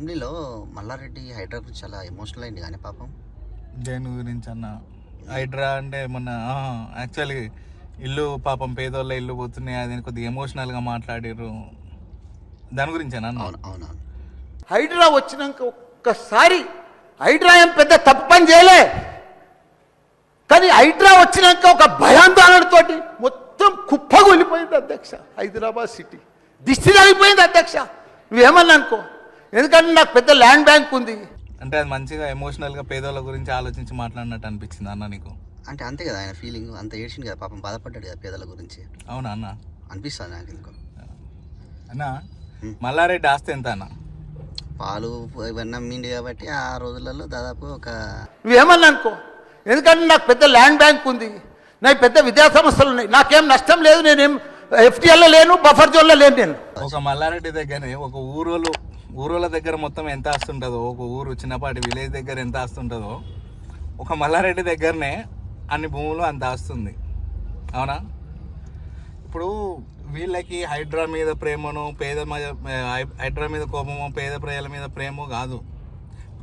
ఫ్యామిలీలో మల్లారెడ్డి హైడ్రా గురించి చాలా ఎమోషనల్ అయింది కానీ పాపం. దేని గురించి అన్న? హైడ్రా అంటే మొన్న యాక్చువల్లీ ఇల్లు పాపం పేదోళ్ళ ఇల్లు పోతున్నాయి, అది కొద్దిగా ఎమోషనల్గా మాట్లాడారు. దాని గురించేనా? అవును అవునవును. హైడ్రా వచ్చినాక ఒక్కసారి హైడ్రా ఏం పెద్ద తప్పు పని చేయలే, కానీ హైడ్రా వచ్చినాక ఒక భయాందోళనతోటి మొత్తం కుప్పగొలిపోయింది అధ్యక్ష. హైదరాబాద్ సిటీ దిష్టి తగిలిపోయింది అధ్యక్ష. నువ్వేమన్నా అనుకో, ఎందుకంటే నాకు పెద్ద ల్యాండ్ బ్యాంక్ ఉంది. అంటే అది మంచిగా ఎమోషనల్గా పేదోళ్ళ గురించి ఆలోచించి మాట్లాడినట్టు అనిపించింది అన్న నీకు? అంటే అంతే కదా, ఆయన ఫీలింగ్ అంత ఏడ్చింది కదా పాపం, బాధపడ్డాడు కదా పేదల గురించి. అవునా అన్న? అనిపిస్తుంది నాకు ఎందుకో. అన్న మల్లారెడ్డి ఆస్తి ఎంత అన్న? పాలు ఇవన్నీ అమ్మిండి కాబట్టి ఆ రోజులలో దాదాపు ఒక నువ్వేమన్నా అనుకో, ఎందుకంటే నాకు పెద్ద ల్యాండ్ బ్యాంక్ ఉంది, నాకు పెద్ద విద్యా సంస్థలు ఉన్నాయి, నాకేం నష్టం లేదు, నేనేం ఎఫ్టీఎల్లో లేను, బఫర్ జోన్లో లేను. నేను ఒక మల్లారెడ్డి దగ్గర ఒక ఊరోళ్ళ దగ్గర మొత్తం ఎంత ఆస్తుంటుందో, ఒక ఊరు చిన్నపాటి విలేజ్ దగ్గర ఎంత ఆస్తుంటుందో, ఒక మల్లారెడ్డి దగ్గరనే అన్ని భూములు అంత ఆస్తుంది. అవునా? ఇప్పుడు వీళ్ళకి హైడ్రా మీద ప్రేమను హైడ్రా మీద కోపమో పేద ప్రజల మీద ప్రేమో కాదు,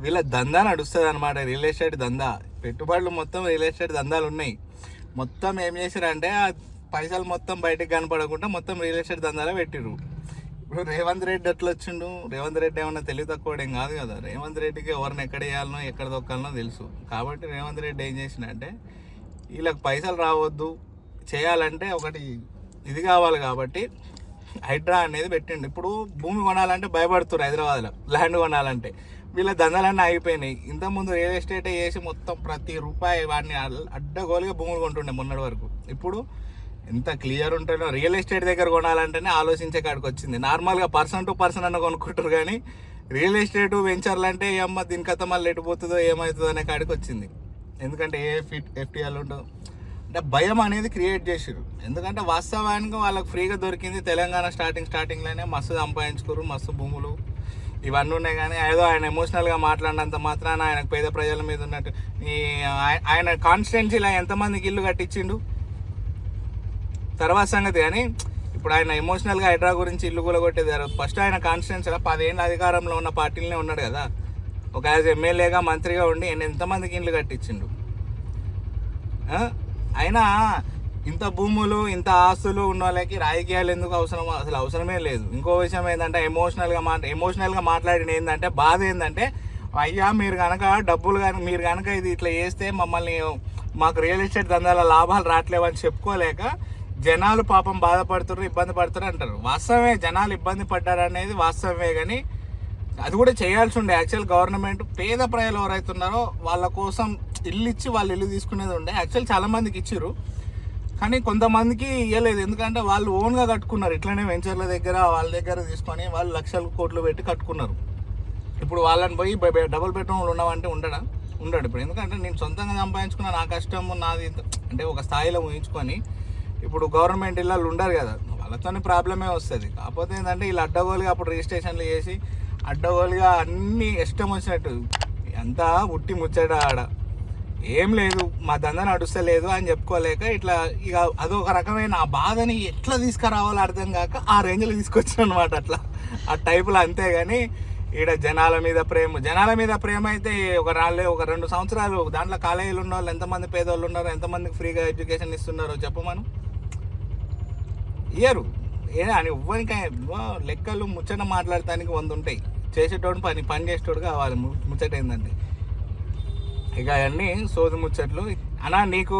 వీళ్ళ దందా నడుస్తుంది అనమాట. రియల్ ఎస్టేట్ దందా, పెట్టుబడులు మొత్తం రియల్ ఎస్టేట్ దందాలు ఉన్నాయి. మొత్తం ఏం చేశారంటే ఆ పైసలు మొత్తం బయటకు కనపడకుండా మొత్తం రియల్ ఎస్టేట్ దందాలో పెట్టిర్రు. ఇప్పుడు రేవంత్ రెడ్డి ఎట్లా వచ్చిండు? రేవంత్ రెడ్డి ఏమన్నా తెలివి తక్కువడేం కాదు కదా. రేవంత్ రెడ్డికి ఎవరిని ఎక్కడ వేయాలనో ఎక్కడ దొక్కాలనో తెలుసు. కాబట్టి రేవంత్ రెడ్డి ఏం చేసిందంటే వీళ్ళకి పైసలు రావద్దు, చేయాలంటే ఒకటి ఇది కావాలి కాబట్టి హైడ్రా అనేది పెట్టిండు. ఇప్పుడు భూమి కొనాలంటే భయపడుతున్నారు హైదరాబాద్లో, ల్యాండ్ కొనాలంటే. వీళ్ళ దందాలన్నీ అయిపోయినాయి. ఇంతకుముందు రియల్ ఎస్టేట్ చేసి మొత్తం ప్రతి రూపాయి వాడిని అడ్డగోలుగా భూములు కొంటుండే మొన్నటి వరకు. ఇప్పుడు ఎంత క్లియర్ ఉంటుందో, రియల్ ఎస్టేట్ దగ్గర కొనాలంటేనే ఆలోచించే కాడికి వచ్చింది. నార్మల్గా పర్సన్ టు పర్సన్ అన్న కొనుక్కుంటారు, కానీ రియల్ ఎస్టేట్ వెంచర్లు అంటే ఏమో దీని కథ మళ్ళీ ఎటుపోతుందో ఏమవుతుందో అనే కాడికి వచ్చింది. ఎందుకంటే ఎఫ్టీఎల్ ఉండదు అంటే భయం అనేది క్రియేట్ చేసారు. ఎందుకంటే వాస్తవానికి వాళ్ళకి ఫ్రీగా దొరికింది. తెలంగాణ స్టార్టింగ్లోనే మస్తు సంపాదించుకోరు, మస్తు భూములు ఇవన్నీ ఉన్నాయి. కానీ ఏదో ఆయన ఎమోషనల్గా మాట్లాడినంత మాత్రాన ఆయనకు పేద ప్రజల మీద ఉన్నట్టు ఆయన కాన్స్టిట్యున్సీలో ఎంతమందికి ఇల్లు కట్టించిండు తర్వాత సంగతి. కానీ ఇప్పుడు ఆయన ఎమోషనల్గా హైడ్రా గురించి ఇల్లు కూడా కొట్టేది. ఫస్ట్ ఆయన కాన్స్టిట్యున్సీలో 10 ఏళ్ళ అధికారంలో ఉన్న పార్టీలనే ఉన్నాడు కదా. ఒక యాజ్ ఎమ్మెల్యేగా మంత్రిగా ఉండి ఎంతమందికి ఇల్లు కట్టించిండు. అయినా ఇంత భూములు ఇంత ఆస్తులు ఉన్న వాళ్ళకి రాజకీయాలు ఎందుకు అవసరం? అసలు అవసరమే లేదు. ఇంకో విషయం ఏంటంటే ఎమోషనల్గా మాట్లాడిన ఏంటంటే బాధ ఏంటంటే, అయ్యా మీరు కనుక డబ్బులు కానీ మీరు కనుక ఇది ఇట్లా చేస్తే మమ్మల్ని మాకు రియల్ ఎస్టేట్ దందాల లాభాలు రావట్లేవని చెప్పుకోలేక జనాలు పాపం బాధపడుతున్నారు, ఇబ్బంది పడుతున్నారు అంటారు. వాస్తవమే, జనాలు ఇబ్బంది పడ్డారు అనేది వాస్తవమే. కానీ అది కూడా చేయాల్సి ఉండే. యాక్చువల్ గవర్నమెంట్ పేద ప్రజలు ఎవరైతున్నారో వాళ్ళ కోసం ఇల్లు ఇచ్చి వాళ్ళు ఇల్లు తీసుకునేది ఉండే. యాక్చువల్ చాలామందికి ఇచ్చారు, కానీ కొంతమందికి ఇవ్వలేదు. ఎందుకంటే వాళ్ళు ఓన్గా కట్టుకున్నారు. ఇట్లనే వెంచర్ల దగ్గర వాళ్ళ దగ్గర తీసుకొని వాళ్ళు లక్షల కోట్లు పెట్టి కట్టుకున్నారు. ఇప్పుడు వాళ్ళని పోయి డబుల్ బెడ్రూమ్లు ఉండవంటే ఉండడు ఇప్పుడు. ఎందుకంటే నేను సొంతంగా సంపాదించుకున్న నా కష్టం నాది అంటే ఒక స్థాయిలో ఊహించుకొని ఇప్పుడు గవర్నమెంట్ ఇళ్ళు ఉండరు కదా, వాళ్ళతోనే ప్రాబ్లమే వస్తుంది. కాకపోతే ఏంటంటే వీళ్ళు అడ్డగోలుగా అప్పుడు రిజిస్ట్రేషన్లు చేసి అడ్డగోలుగా అన్నీ ఇష్టం వచ్చినట్టు అంతా ఉట్టి ముచ్చట ఆడ ఏం లేదు, మా దందా నడుస్తలేదు అని చెప్పుకోలేక ఇట్లా ఇక అదొక రకమైన ఆ బాధని ఎట్లా తీసుకురావాలో అర్థం కాక ఆ రేంజ్లో తీసుకొచ్చిన అనమాట. అట్లా ఆ టైపులో. అంతేగాని ఈడ జనాల మీద ప్రేమ అయితే ఒక 2 సంవత్సరాలు దాంట్లో కాలేజీలు ఉన్న వాళ్ళు ఎంతమంది పేదవాళ్ళు ఉన్నారు, ఎంతమందికి ఫ్రీగా ఎడ్యుకేషన్ ఇస్తున్నారో చెప్పమను. ఇయ్యరు. అని ఎవ్వరికి లెక్కలు ముచ్చట మాట్లాడటానికి 100 ఉంటాయి. చేసేటోడు పని చేసేటోడు కావాలి. ముచ్చట ఏంటంటే ఇక అవన్నీ సోది ముచ్చట్లు. అన్నా నీకు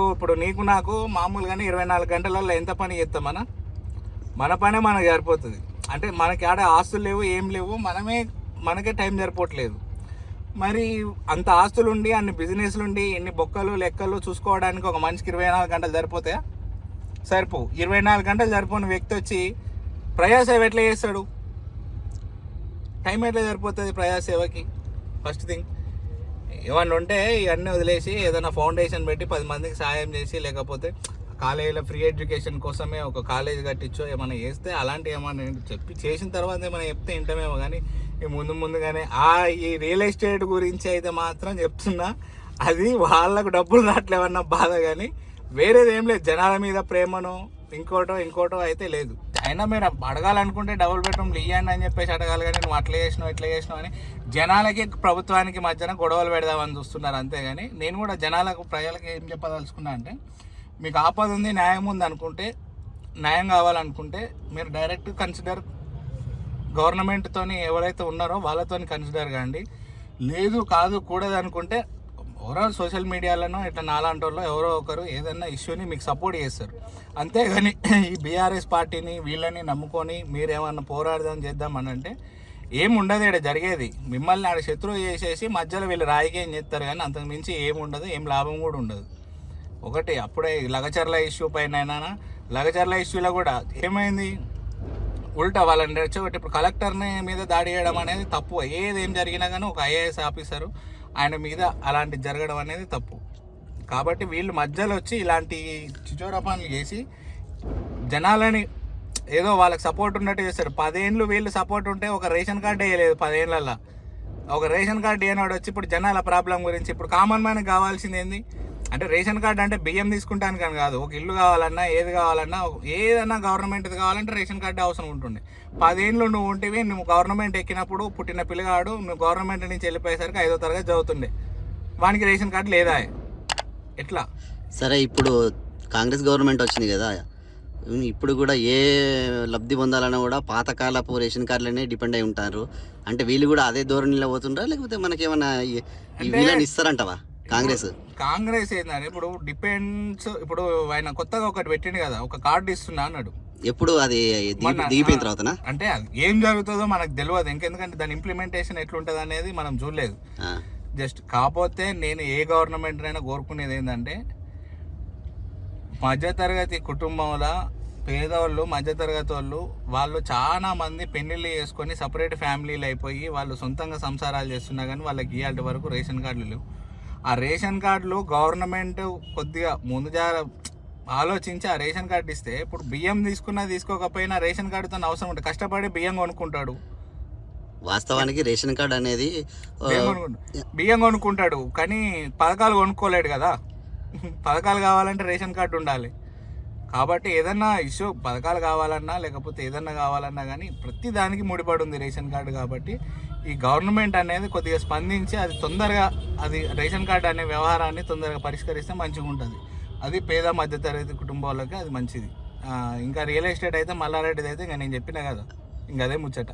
నాకు మామూలుగానే 24 గంటలలో ఎంత పని చేస్తామన్నా? మన పనే మనకు సరిపోతుంది. అంటే మనకి ఆడ ఆస్తులు లేవు, ఏం లేవు, మనకే టైం సరిపోవట్లేదు. మరి అంత ఆస్తులు ఉండి అన్ని బిజినెస్లు ఉండి ఎన్ని బొక్కలు లెక్కలు చూసుకోవడానికి ఒక మనిషికి 24 గంటలు సరిపోతాయా? సరిపోవు. 24 గంటలు సరిపోని వ్యక్తి వచ్చి ప్రజాసేవ ఎట్లా చేస్తాడు? టైం ఎట్లా సరిపోతుంది ప్రజాసేవకి? ఫస్ట్ థింగ్ ఏమన్నా ఉంటే ఇవన్నీ వదిలేసి ఏదైనా ఫౌండేషన్ పెట్టి 10 మందికి సాయం చేసి, లేకపోతే కాలేజీలో ఫ్రీ ఎడ్యుకేషన్ కోసమే ఒక కాలేజ్ కట్టించో ఏమైనా చేస్తే, అలాంటి ఏమైనా చెప్పి చేసిన తర్వాత ఏమైనా చెప్తే వింటామేమో. కానీ ముందుగానే ఈ రియల్ ఎస్టేట్ గురించి అయితే మాత్రం చెప్తున్నా, అది వాళ్ళకు డబ్బులు రావట్లేవన్న బాధ. కానీ వేరేది ఏం లేదు. జనాల మీద ప్రేమను ఇంకోటో అయితే లేదు. అయినా మీరు అడగాలనుకుంటే డబుల్ బెడ్రూమ్లు ఇవ్వండి అని చెప్పేసి అడగాలి, కానీ నువ్వు అట్లా చేసినావు ఇట్లా చేసినావు అని జనాలకి ప్రభుత్వానికి మధ్యన గొడవలు పెడదామని చూస్తున్నారు. అంతేగాని నేను కూడా జనాలకు ప్రజలకు ఏం చెప్పదలుచుకున్నా అంటే, మీకు ఆపద ఉంది, న్యాయం ఉంది అనుకుంటే, న్యాయం కావాలనుకుంటే మీరు డైరెక్ట్ కన్సిడర్ గవర్నమెంట్తోని ఎవరైతే ఉన్నారో వాళ్ళతోని కన్సిడర్ కాండి. లేదు కాదు కూడదు అనుకుంటే ఎవరో సోషల్ మీడియాలోనో ఇట్లా నాలాంటి వాళ్ళు ఎవరో ఒకరు ఏదైనా ఇష్యూని మీకు సపోర్ట్ చేస్తారు. అంతేగాని ఈ బీఆర్ఎస్ పార్టీని వీళ్ళని నమ్ముకొని మీరేమన్నా పోరాడదాం చేద్దామని అంటే ఏముండదు. ఇక్కడ జరిగేది మిమ్మల్ని ఆడ శత్రువు చేసేసి మధ్యలో వీళ్ళు రాజకీయం చేస్తారు, కానీ అంతకు మించి ఏముండదు, ఏం లాభం కూడా ఉండదు. ఒకటి అప్పుడే లగచర్ల ఇష్యూ పైన లగచర్ల ఇష్యూలో కూడా ఏమైంది, ఉల్టా వాళ్ళని రెచ్చగొట్టి ఇప్పుడు కలెక్టర్ని మీద దాడి చేయడం అనేది తప్పు. ఏం జరిగినా కానీ ఒక ఐఏఎస్ ఆఫీసరు ఆయన మీద అలాంటి జరగడం అనేది తప్పు. కాబట్టి వీళ్ళు మధ్యలో వచ్చి ఇలాంటి చిచోర పనులు చేసి జనాలని ఏదో వాళ్ళకి సపోర్ట్ ఉన్నట్టు చేస్తారు. 10 ఏళ్ళు వీళ్ళు సపోర్ట్ ఉంటే ఒక రేషన్ కార్డు వేయలేదు 10 ఏళ్ళల్లో. ఒక రేషన్ కార్డు ఏనాడు వచ్చి ఇప్పుడు జనాల ప్రాబ్లం గురించి ఇప్పుడు కామన్ మ్యాన్కి కావాల్సింది ఏంది అంటే, రేషన్ కార్డు అంటే బియ్యం తీసుకుంటాను కానీ కాదు, ఒక ఇల్లు కావాలన్నా ఏది కావాలన్నా ఏదన్నా గవర్నమెంట్ది కావాలంటే రేషన్ కార్డు అవసరం ఉంటుండే. 10 ఏళ్ళు నువ్వు ఉంటేవి, నువ్వు గవర్నమెంట్ ఎక్కినప్పుడు పుట్టిన పిల్లగాడు నువ్వు గవర్నమెంట్ నుంచి వెళ్ళిపోయేసరికి 5వ తరగతి చదువుతుండే, వానికి రేషన్ కార్డు లేదా ఎట్లా? సరే, ఇప్పుడు కాంగ్రెస్ గవర్నమెంట్ వచ్చింది కదా, ఇప్పుడు కూడా ఏ లబ్ధి పొందాలన్నా కూడా పాతకాలపు రేషన్ కార్డులనే డిపెండ్ అయి ఉంటారు. అంటే వీళ్ళు కూడా అదే ధోరణిలో పోతుంటారా, లేకపోతే మనకేమన్నా వీళ్ళని ఇస్తారంటవా కాంగ్రెస్ ఏంటంటే ఇప్పుడు డిపెండ్స్. ఇప్పుడు ఆయన కొత్తగా ఒకటి పెట్టిండు కదా, ఒక కార్డు ఇస్తున్నా అన్నాడు. ఎప్పుడు అది దిగిపోయిన తర్వాత అంటే ఏం జరుగుతుందో మనకు తెలియదు, ఇంకెందుకంటే దాని ఇంప్లిమెంటేషన్ ఎట్లుంటుంది అనేది మనం చూడలేదు. జస్ట్ కాకపోతే నేను ఏ గవర్నమెంట్ అయినా కోరుకునేది ఏంటంటే, మధ్యతరగతి కుటుంబంలో పేదవాళ్ళు మధ్యతరగతి వాళ్ళు చాలా మంది పెళ్లిళ్ళు చేసుకొని సపరేట్ ఫ్యామిలీలు అయిపోయి వాళ్ళు సొంతంగా సంసారాలు చేస్తున్నా కానీ వాళ్ళకి ఇవాళ వరకు రేషన్ కార్డులు లేవు. ఆ రేషన్ కార్డులు గవర్నమెంట్ కొద్దిగా ముందు ఆలోచించి ఆ రేషన్ కార్డు ఇస్తే, ఇప్పుడు బియ్యం తీసుకోకపోయినా రేషన్ కార్డుతో అవసరం ఉంటుంది, కష్టపడి బియ్యం కొనుక్కుంటాడు. వాస్తవానికి రేషన్ కార్డు అనేది బియ్యం కొనుక్కుంటాడు కానీ పథకాలు కొనుక్కోలేడు కదా. పథకాలు కావాలంటే రేషన్ కార్డు ఉండాలి. కాబట్టి ఏదన్నా ఇష్యూ పథకాలు కావాలన్నా లేకపోతే ఏదన్నా కావాలన్నా కానీ ప్రతి దానికి ముడిపడి ఉంది రేషన్ కార్డు. కాబట్టి ఈ గవర్నమెంట్ అనేది కొద్దిగా స్పందించి అది తొందరగా రేషన్ కార్డు అనే వ్యవహారాన్ని తొందరగా పరిష్కరిస్తే మంచిగా ఉంటుంది. అది పేద మధ్యతరగతి కుటుంబాలకి అది మంచిది. ఇంకా రియల్ ఎస్టేట్ అయితే మల్లారెడ్డిది అయితే ఇంకా నేను చెప్పినా కదా, ఇంకా అదే ముచ్చట.